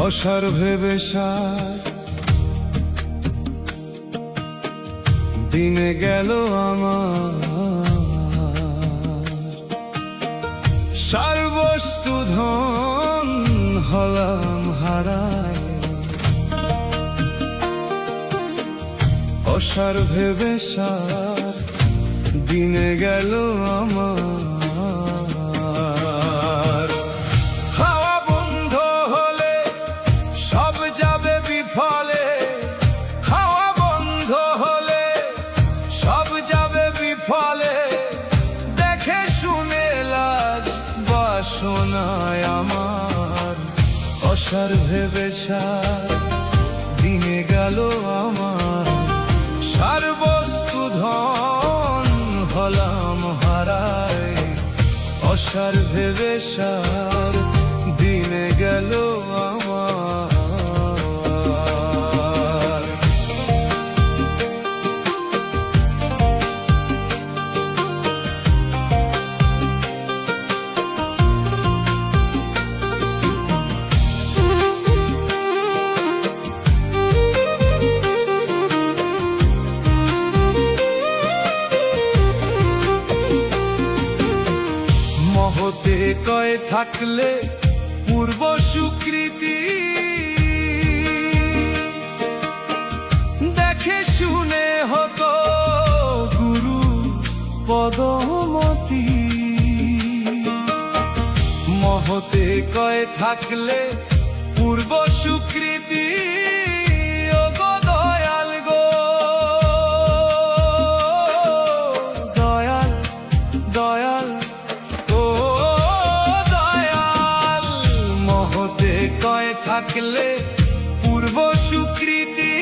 অসার ভেবে সার দিনে গেল আমার, সার বস্তু ধন হলাম হারায়। অসার ভেবে সার দিনে গেল আমার, শোনায় আমার। অসার ভেবে সার দিনে গেল আমার, সার বস্তু ধন হলাম হারায়। অসার ভেবে সার দিনে গেল আমার। মহতে কয়ে থাকলে পূর্ব স্বীকৃতি, দেখে শুনে হতো গুরু পদমতি। মহতে কয়ে থাকলে পূর্ব স্বীকৃতি, থাকলে পূর্ব স্বীকৃতি,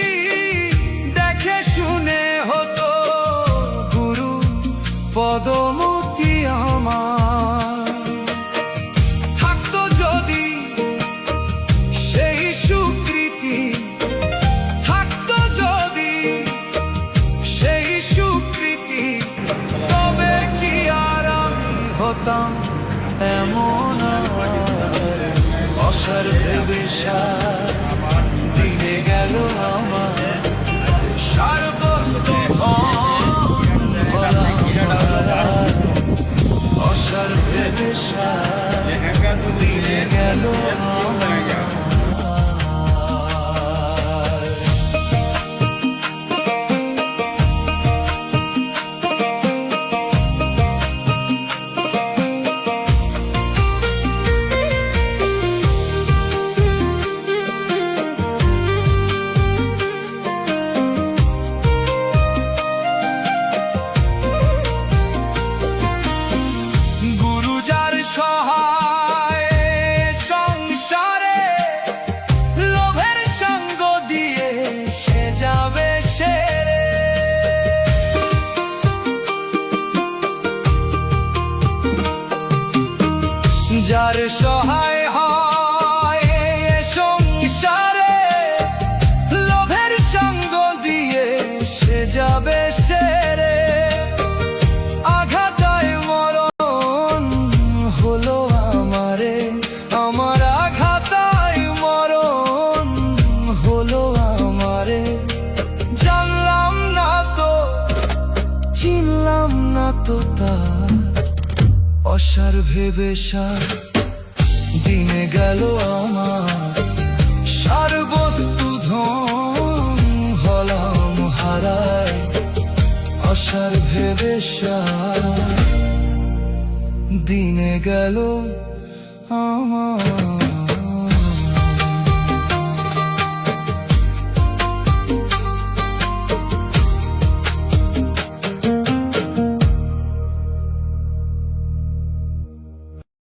দেখে শুনে হতো গুরু পদমতি আমার। থাকতো যদি সেই স্বীকৃতি, থাকতো যদি সেই স্বীকৃতি, তবে কি আর আমি হতাম এমন। অসার ভেবে সার দিনে গেল আমার, সার বস্তু অসার ভেবে সার দিনে গেল আমার। যার সহায় হয় সংসারে, লোভের সঙ্গ দিয়ে সে যাবে সেরে। আঘাতায় মরণ হলো আমারে, আমার আঘাতায় মরণ হলো আমারে। জানলাম না তো চিনলাম না তো তার, অসার ভেবে সার দিনে গেল আমার, সার বস্তু ধন হলাম হারায়। অসার ভেবে সার দিনে গেল আমার।